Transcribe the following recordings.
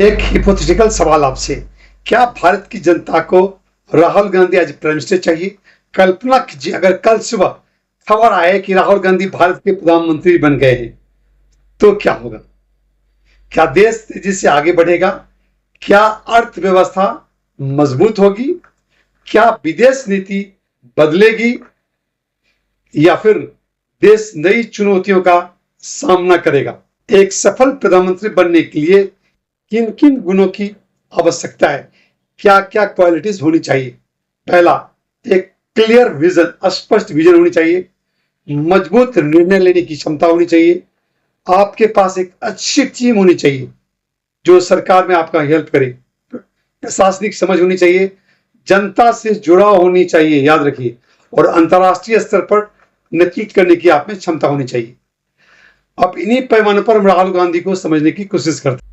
एक हिपोथेटिकल सवाल आपसे, क्या भारत की जनता को राहुल गांधी आज प्राइम मिनिस्टर चाहिए? कल्पना कीजिए अगर कल सुबह खबर आए कि राहुल गांधी भारत के प्रधानमंत्री बन गए हैं, तो क्या होगा? क्या देश तेजी से आगे बढ़ेगा? क्या अर्थव्यवस्था मजबूत होगी? क्या विदेश नीति बदलेगी? या फिर देश नई चुनौतियों का सामना करेगा? एक सफल प्रधानमंत्री बनने के लिए किन किन गुणों की आवश्यकता है? क्या क्या क्वालिटीज होनी चाहिए? पहला, एक क्लियर विजन, स्पष्ट विजन होनी चाहिए। मजबूत निर्णय लेने की क्षमता होनी चाहिए। आपके पास एक अच्छी टीम होनी चाहिए जो सरकार में आपका हेल्प करे। प्रशासनिक समझ होनी चाहिए। जनता से जुड़ाव होनी चाहिए, याद रखिए। और अंतर्राष्ट्रीय स्तर पर नेतृत्व करने की आप में क्षमता होनी चाहिए। अब इन्हीं पैमाने पर हम राहुल गांधी को समझने की कोशिश करते हैं।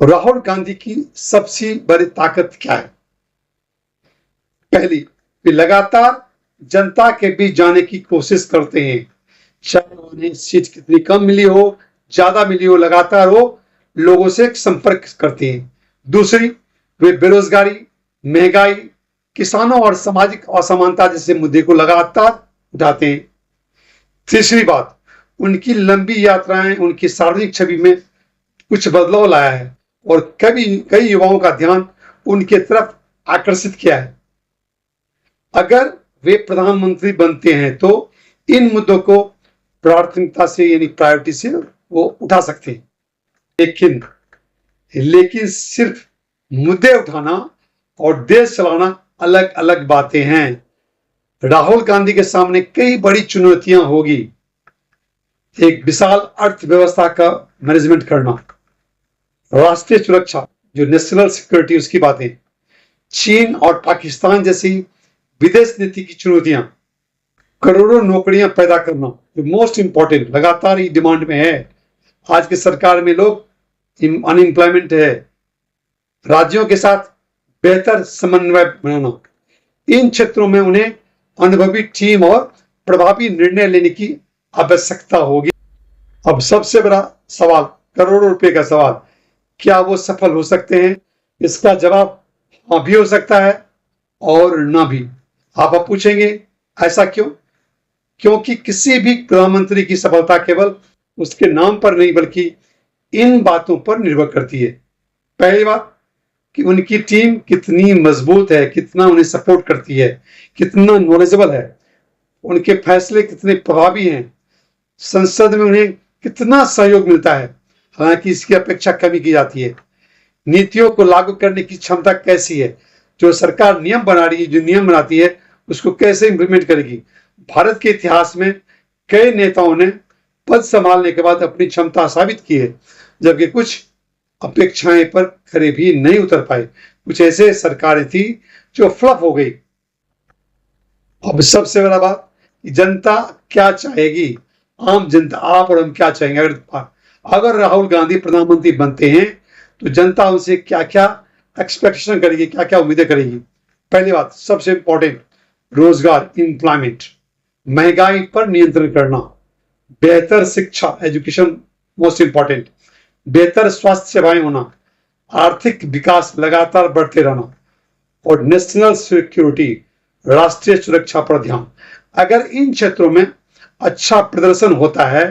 राहुल गांधी की सबसे बड़ी ताकत क्या है? पहली, वे लगातार जनता के बीच जाने की कोशिश करते हैं। चाहे उन्हें सीट कितनी कम मिली हो, ज्यादा मिली हो, लगातार वो लोगों से संपर्क करते हैं। दूसरी, वे बेरोजगारी, महंगाई, किसानों और सामाजिक असमानता जैसे मुद्दे को लगातार उठाते हैं। तीसरी बात, उनकी लंबी यात्राएं उनकी सार्वजनिक छवि में कुछ बदलाव लाया है और कई युवाओं का ध्यान उनके तरफ आकर्षित किया है। अगर वे प्रधानमंत्री बनते हैं तो इन मुद्दों को प्राथमिकता से, यानी प्रायोरिटी से वो उठा सकते हैं। लेकिन सिर्फ मुद्दे उठाना और देश चलाना अलग अलग बातें हैं। राहुल गांधी के सामने कई बड़ी चुनौतियां होगी। एक विशाल अर्थव्यवस्था का मैनेजमेंट करना, राष्ट्रीय सुरक्षा जो नेशनल सिक्योरिटी, उसकी बातें, चीन और पाकिस्तान जैसी विदेश नीति की चुनौतियां, करोड़ों नौकरियां पैदा करना जो मोस्ट इंपॉर्टेंट, लगातार ही डिमांड में है। आज की सरकार में लोग अनएम्प्लॉयमेंट है। राज्यों के साथ बेहतर समन्वय बनाना, इन क्षेत्रों में उन्हें अनुभवी टीम और प्रभावी निर्णय लेने की आवश्यकता होगी। अब सबसे बड़ा सवाल, करोड़ों रुपए का सवाल, क्या वो सफल हो सकते हैं? इसका जवाब हाँ भी हो सकता है और ना भी। आप पूछेंगे ऐसा क्यों? क्योंकि किसी भी प्रधानमंत्री की सफलता केवल उसके नाम पर नहीं बल्कि इन बातों पर निर्भर करती है। पहली बात कि उनकी टीम कितनी मजबूत है, कितना उन्हें सपोर्ट करती है, कितना नॉलेजेबल है, उनके फैसले कितने प्रभावी हैं, संसद में उन्हें कितना सहयोग मिलता है, हालांकि इसकी अपेक्षा कमी की जाती है। नीतियों को लागू करने की क्षमता कैसी है? जो सरकार नियम बना रही है, जो नियम बनाती है, उसको कैसे इंप्लीमेंट करेगी? भारत के इतिहास में कई नेताओं ने पद संभालने के बाद अपनी क्षमता साबित की है, जबकि कुछ अपेक्षाएं पर खरे भी नहीं उतर पाए। कुछ ऐसे सरकारें थी जो फ्लॉप हो गई। अब सबसे बड़ा बात, जनता क्या चाहेगी? आम जनता, आप और हम क्या चाहेंगे? अगर राहुल गांधी प्रधानमंत्री बनते हैं तो जनता उनसे क्या क्या एक्सपेक्टेशन करेगी, क्या क्या उम्मीदें करेगी? पहली बात, सबसे इंपॉर्टेंट, रोजगार, एम्प्लॉयमेंट, महंगाई पर नियंत्रण करना, बेहतर शिक्षा, एजुकेशन मोस्ट इंपॉर्टेंट, बेहतर स्वास्थ्य सेवाएं होना, आर्थिक विकास लगातार बढ़ते रहना और नेशनल सिक्योरिटी, राष्ट्रीय सुरक्षा पर ध्यान। अगर इन क्षेत्रों में अच्छा प्रदर्शन होता है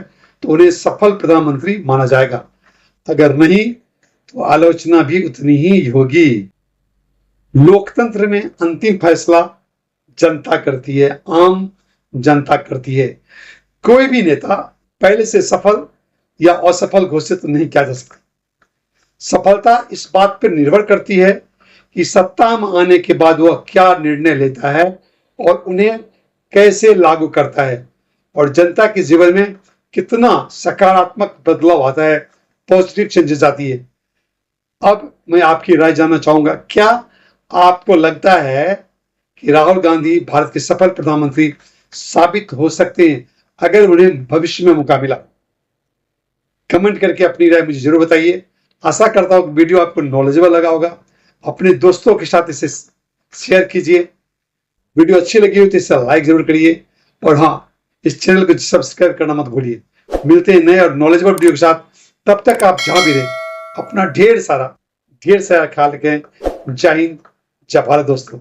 तो उन्हें सफल प्रधानमंत्री माना जाएगा। अगर नहीं तो आलोचना भी उतनी ही होगी। लोकतंत्र में अंतिम फैसला जनता करती है, आम जनता करती है। कोई भी नेता पहले से सफल या असफल घोषित नहीं किया जा सकता। सफलता इस बात पर निर्भर करती है कि सत्ता में आने के बाद वह क्या निर्णय लेता है और उन्हें कैसे लागू करता है, और जनता के जीवन में कितना सकारात्मक बदलाव आता है, पॉजिटिव चेंजेस आती है। अब मैं आपकी राय जानना चाहूंगा, क्या आपको लगता है कि राहुल गांधी भारत के सफल प्रधानमंत्री साबित हो सकते हैं अगर उन्हें भविष्य में मौका मिला? कमेंट करके अपनी राय मुझे जरूर बताइए। आशा करता हूं कि वीडियो आपको नॉलेजेबल लगा होगा। अपने दोस्तों के साथ इसे शेयर कीजिए। वीडियो अच्छी लगी हो तो इसे लाइक जरूर करिए और हाँ, इस चैनल को सब्सक्राइब करना मत भूलिए। मिलते हैं नए और नॉलेजेबल वीडियो के साथ। तब तक आप जहां भी रहें अपना ढेर सारा ख्याल रखें। जय हिंद, जय भारत दोस्तों।